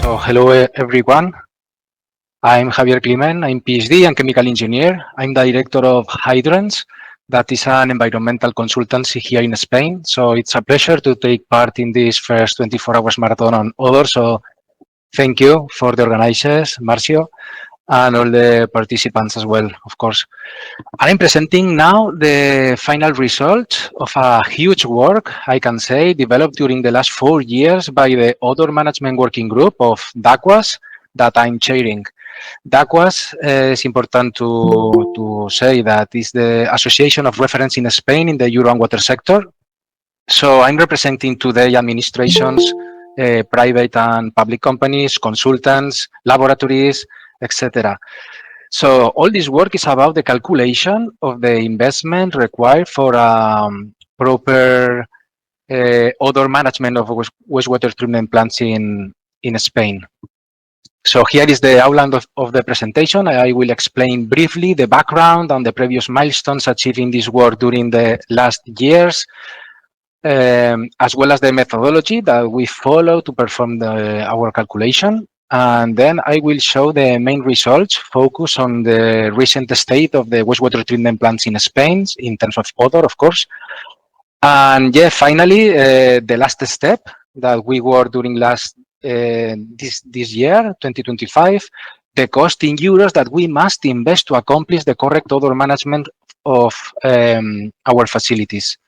So hello everyone. I'm Javier Climent. I'm PhD and chemical engineer. I'm the director of Hydrens. That is an environmental consultancy here in Spain. So it's a pleasure to take part in this first 24 hours marathon on odor. So thank you for the organizers, Marcio, and all the participants as well, of course. I'm presenting now the final result of a huge work, I can say, developed during the last 4 years by the Odor Management Working Group of DACWAS that I'm chairing. DACWAS is important to say that is the Association of Reference in Spain in the Euro and water sector. So I'm representing today administrations, private and public companies, consultants, laboratories, etc. So all this work is about the calculation of the investment required for proper odor management of wastewater treatment plants in Spain. So here is the outline of the presentation. I will explain briefly the background and the previous milestones achieved in this work during the last years, as well as the methodology that we follow to perform our calculation. And then I will show the main results, focus on the recent state of the wastewater treatment plants in Spain in terms of odor, of course. And yeah, finally, the last step that we worked during this year, 2025, the cost in euros that we must invest to accomplish the correct odor management of our facilities.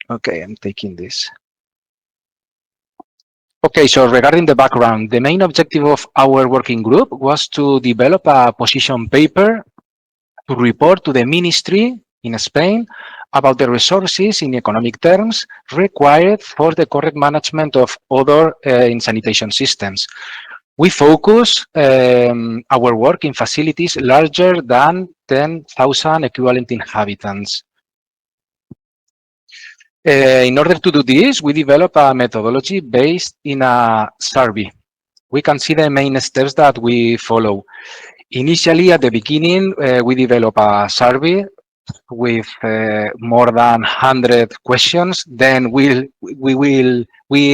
Okay, I'm taking this. Okay, so regarding the background, the main objective of our working group was to develop a position paper to report to the ministry in Spain about the resources in economic terms required for the correct management of odor in sanitation systems. We focus our work in facilities larger than 10,000 equivalent inhabitants. In order to do this, we develop a methodology based in a survey. We can see the main steps that we follow. Initially, at the beginning, we develop a survey with more than 100 questions. Then we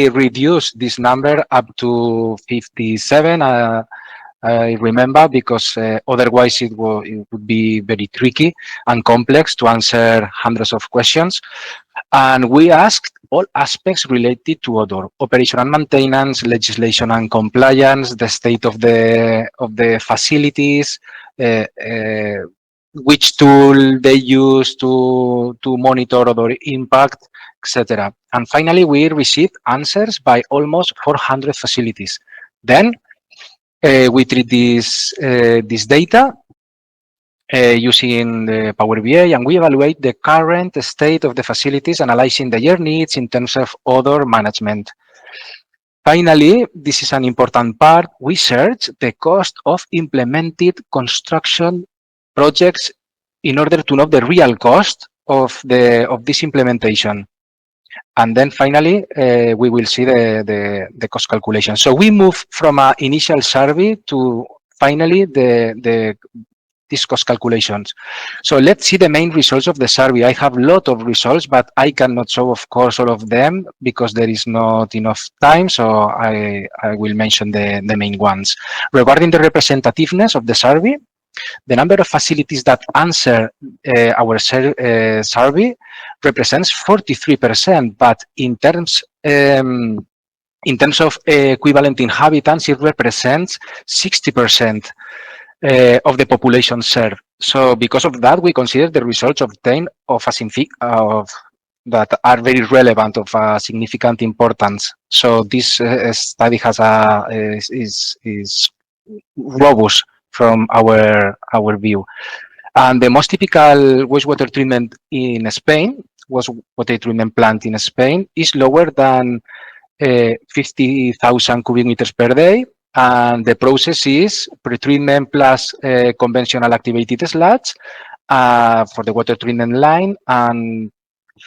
reduce this number up to 57. I remember, because otherwise it would be very tricky and complex to answer hundreds of questions. And we asked all aspects related to odor: operation and maintenance, legislation and compliance, the state of the facilities, which tool they use to monitor odor impact, etc. And finally, we received answers by almost 400 facilities. Then we treat this data using the Power BI, and we evaluate the current state of the facilities, analyzing their needs in terms of odor management. Finally, this is an important part, we search the cost of implemented construction projects in order to know the real cost of this implementation. And then finally, we will see the cost calculation. So we move from an initial survey to finally these cost calculations. So let's see the main results of the survey. I have a lot of results, but I cannot show, of course, all of them because there is not enough time. So I will mention the main ones. Regarding the representativeness of the survey, the number of facilities that answer our survey represents 43%, but in terms of equivalent inhabitants, it represents 60%. Of the population served. So because of that, we consider the results obtained that are very relevant, of significant importance. So this study is robust from our view. And the most typical wastewater treatment in Spain, wastewater treatment plant in Spain, is lower than 50,000 cubic meters per day. And the process is pretreatment plus conventional activated sludge for the water treatment line, and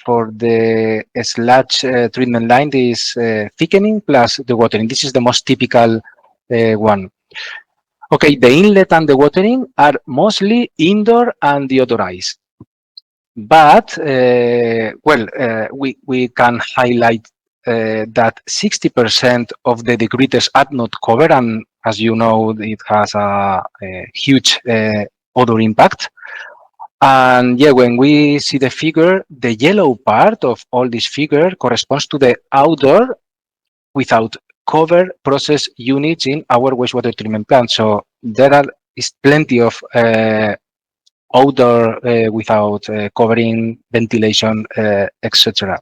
for the sludge treatment line, this thickening plus the watering. This is the most typical one. Okay, the inlet and the watering are mostly indoor and deodorized. But, we can highlight that 60% of the degrees are not covered, and as you know, it has a huge odor impact. And yeah, when we see the figure, the yellow part of all this figure corresponds to the outdoor without cover process units in our wastewater treatment plant. So there is plenty of outdoor without covering, ventilation, etc.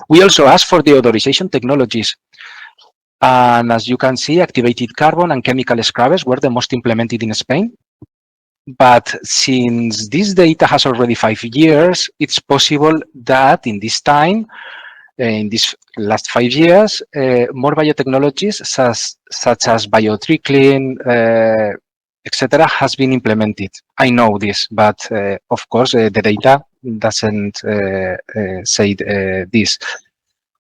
We also ask for the odorization technologies. And as you can see, activated carbon and chemical scrubbers were the most implemented in Spain. But since this data has already 5 years, it's possible that in this time, in these last 5 years, more biotechnologies such as biotrickling, etc., has been implemented. I know this, but of course, the data doesn't say this.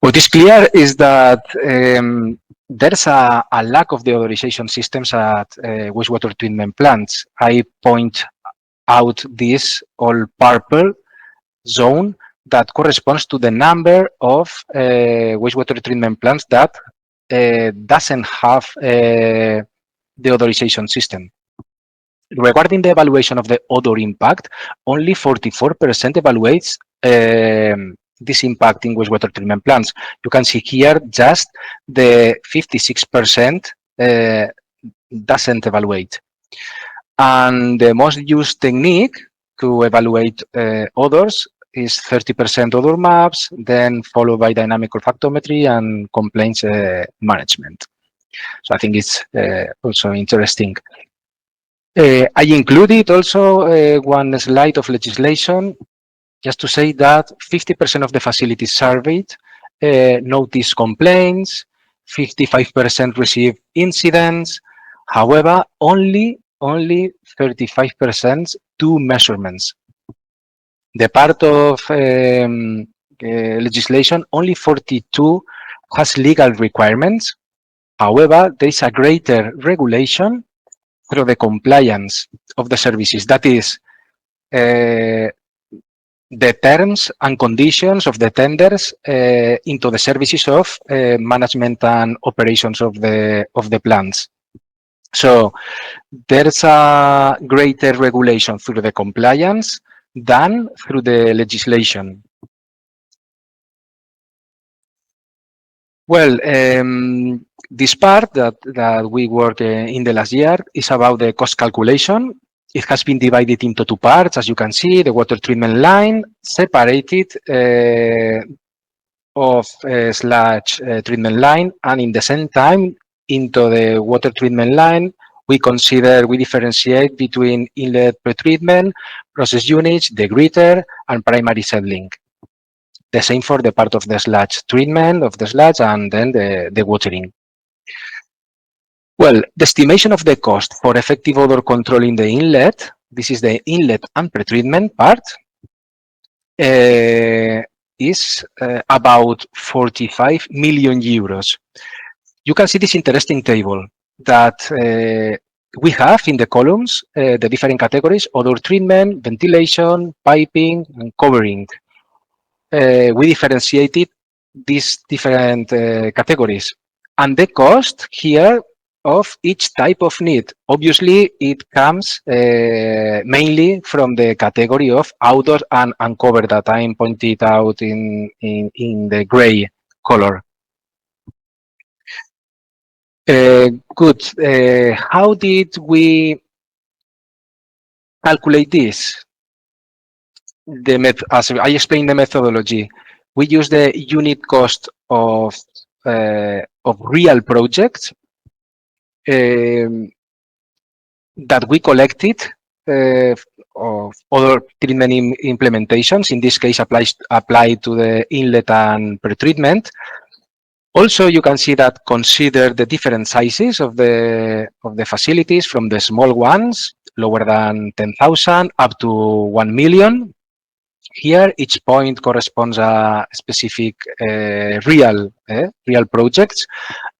What is clear is that there's a lack of deodorization systems at wastewater treatment plants. I point out this all purple zone that corresponds to the number of wastewater treatment plants that doesn't have the odorization system. Regarding the evaluation of the odor impact, only 44% evaluates this impact in wastewater treatment plants. You can see here just the 56% doesn't evaluate. And the most used technique to evaluate odors is 30% odor maps, then followed by dynamic olfactometry and complaints management. So I think it's also interesting. I included also one slide of legislation just to say that 50% of the facilities surveyed notice complaints, 55% receive incidents. However, only 35% do measurements. The part of legislation, only 42 has legal requirements. However, there is a greater regulation through the compliance of the services. That is, the terms and conditions of the tenders into the services of management and operations of the plants. So there's a greater regulation through the compliance than through the legislation. Well, this part that we work in the last year is about the cost calculation. It has been divided into 2 parts, as you can see, the water treatment line separated of sludge treatment line, and in the same time, into the water treatment line, we differentiate between inlet pretreatment, process units, degreater, and primary settling. The same for the part of the sludge treatment of the sludge and then the watering. Well, the estimation of the cost for effective odor control in the inlet, this is the inlet and pretreatment part, is about 45 million euros. You can see this interesting table that we have in the columns, the different categories: odor treatment, ventilation, piping, and covering. We differentiated these different categories. And the cost here of each type of need. Obviously, it comes mainly from the category of outdoor and uncovered that I'm pointed out in the gray color. Good. How did we calculate this? As I explained the methodology, we use the unit cost of real projects that we collected of other treatment implementations, in this case applied to the inlet and pretreatment. Also, you can see that consider the different sizes of the facilities, from the small ones, lower than 10,000, up to 1 million. Here, each point corresponds a specific real projects,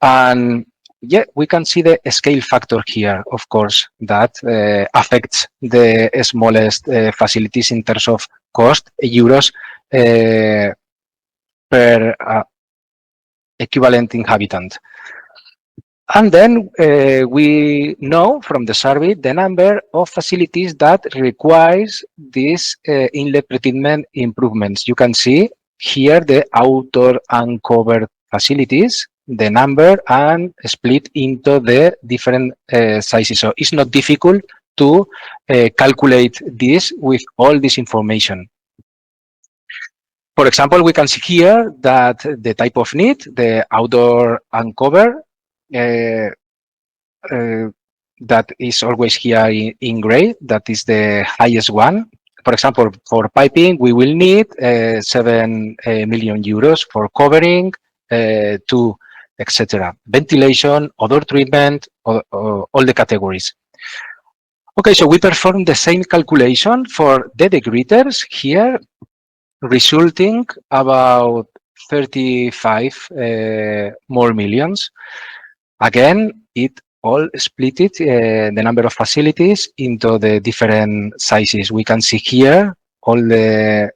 and yeah, we can see the scale factor here, of course, that affects the smallest facilities in terms of cost, euros per equivalent inhabitant. And then we know from the survey the number of facilities that requires these inlet pretreatment improvements. You can see here the outdoor and covered facilities, the number, and split into the different sizes. So it's not difficult to calculate this with all this information. For example, we can see here that the type of need, the outdoor and cover, that is always here in gray, that is the highest one. For example, for piping, we will need 7 million euros for covering, 2, etc. Ventilation, odor treatment, all the categories. Okay, so we perform the same calculation for the degreaters here, resulting about 35 more millions. Again, it all split it, the number of facilities into the different sizes. We can see here all the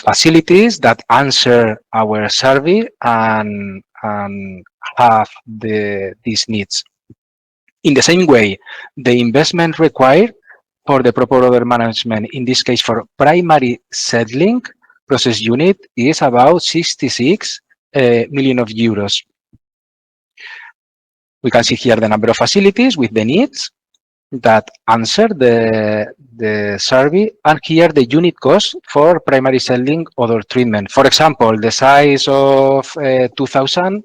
facilities that answer our survey and have these needs. In the same way, the investment required for the proper odor management, in this case for primary settling process unit, is about 66 million of euros. We can see here the number of facilities with the needs that answer the survey, and here the unit cost for primary settling odor treatment. For example, the size of 2,000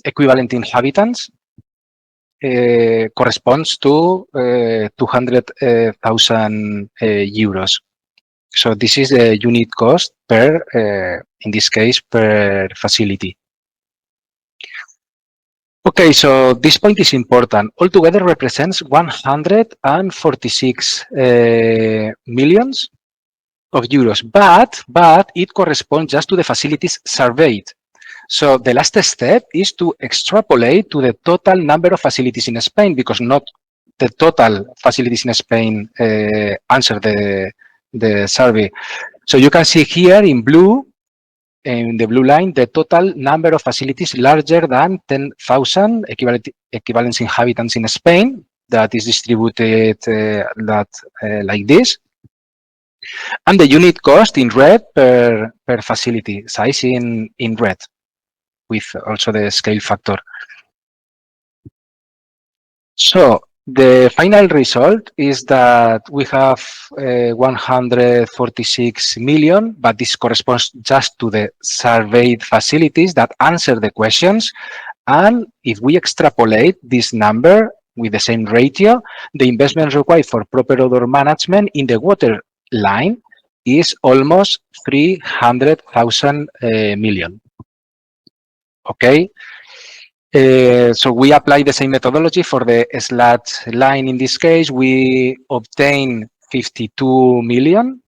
equivalent inhabitants corresponds to 200,000 euros. So this is the unit cost per, in this case, per facility. Okay, so this point is important. Altogether represents 146 millions of euros, but it corresponds just to the facilities surveyed. So the last step is to extrapolate to the total number of facilities in Spain, because not the total facilities in Spain answer the survey. So you can see here in blue, in the blue line, the total number of facilities larger than 10,000 equivalent inhabitants in Spain, that is distributed like this. And the unit cost in red per facility size in red, with also the scale factor. So the final result is that we have 146 million, but this corresponds just to the surveyed facilities that answer the questions. And if we extrapolate this number with the same ratio, the investment required for proper odor management in the water line is almost 300,000 million. Okay. So we apply the same methodology for the sludge line. In this case, we obtain 52 million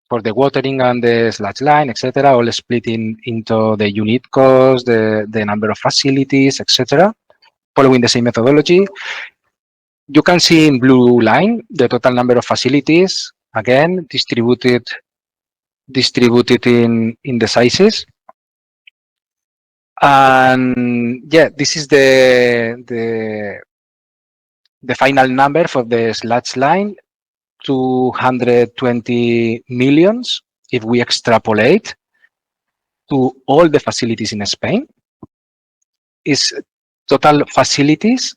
for the watering and the sludge line, etc., all split into the unit cost, the number of facilities, etc., following the same methodology. You can see in blue line the total number of facilities, again, distributed in the sizes. And yeah, this is the final number for the sludge line, 220 millions if we extrapolate to all the facilities in Spain. Is total facilities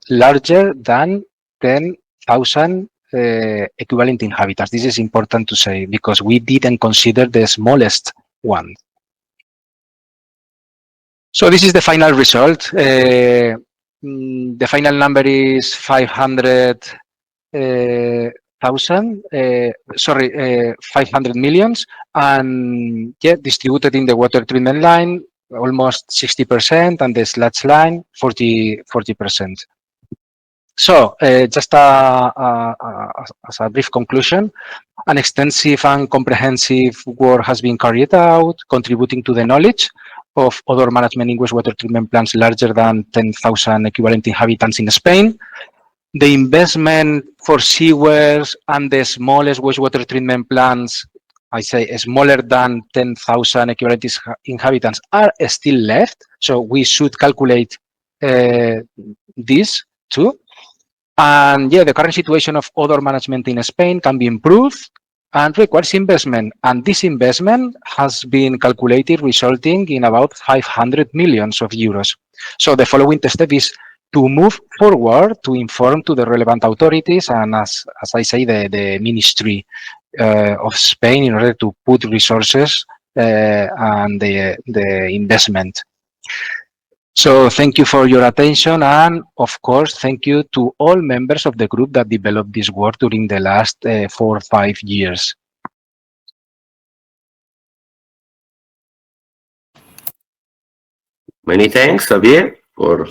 larger than 10,000 equivalent inhabitants. This is important to say because we didn't consider the smallest one. So this is the final result. The final number is 500 millions, and yeah, distributed in the water treatment line, almost 60%, and the sludge line, 40%. So just as a brief conclusion, an extensive and comprehensive work has been carried out, contributing to the knowledge of odor management in wastewater treatment plants larger than 10,000 equivalent inhabitants in Spain. The investment for sewers and the smallest wastewater treatment plants I say smaller than 10,000 equivalent inhabitants are still left. So we should calculate this too. And yeah, the current situation of odor management in Spain can be improved and requires investment. And this investment has been calculated, resulting in about 500 millions of euros. So the following step is to move forward to inform to the relevant authorities and, as I say, the Ministry of Spain in order to put resources and the investment. So thank you for your attention, and of course, thank you to all members of the group that developed this work during the last 4 or 5 years. Many thanks, Javier, for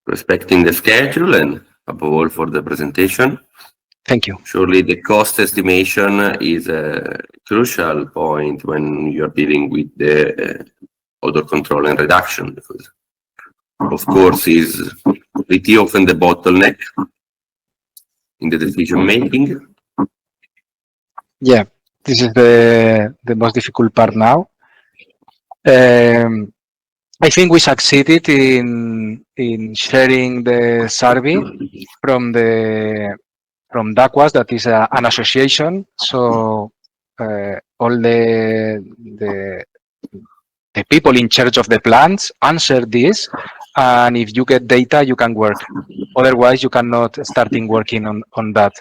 respecting the schedule and above all for the presentation. Thank you. Surely the cost estimation is a crucial point when you're dealing with the odor control and reduction, because of course is pretty often the bottleneck in the decision making. Yeah, this is the most difficult part now. I think we succeeded in sharing the survey from DACWAS, that is an association. So all the people in charge of the plants answer this, and if you get data, you can work. Otherwise, you cannot start working on that.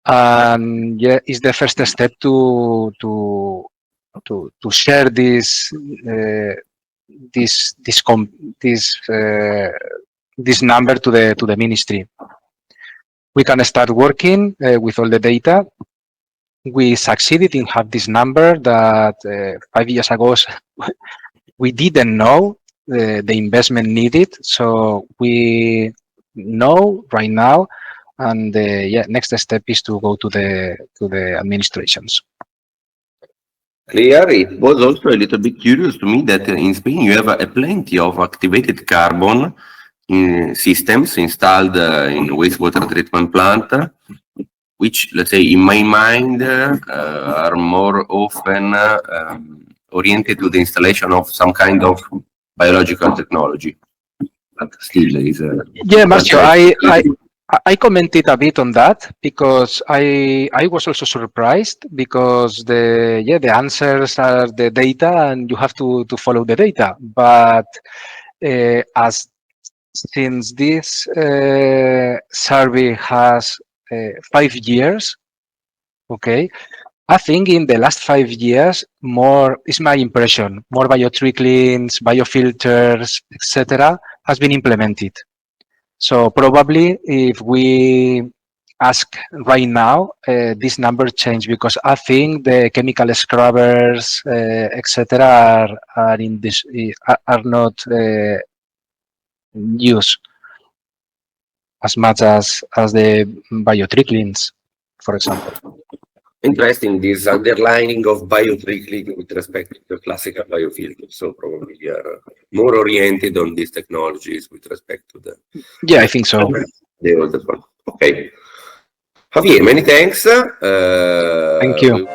And yeah, it's the first step to share this number to the ministry. We can start working with all the data. We succeeded in have this number that 5 years ago we didn't know the investment needed. So we know right now, and yeah, next step is to go to the administrations. Clear. It was also a little bit curious to me that in Spain you have a plenty of activated carbon systems installed in wastewater treatment plant, which, let's say, in my mind, are more often oriented to the installation of some kind of biological technology. But still, there is a... Yeah, Marcio, I commented a bit on that because I was also surprised, because the answers are the data and you have to follow the data. But since this survey has 5 years, okay, I think in the last 5 years, more is my impression, more biotricklings, biofilters, etc., has been implemented. So probably if we ask right now, this number change, because I think the chemical scrubbers, etc., are not used as much as the biotricklings, for example. Interesting, this underlining of biotrickling with respect to the classical biofilter. So probably we are more oriented on these technologies with respect to the... Yeah, I think so. The older one. Okay. Javier, many thanks. Thank you.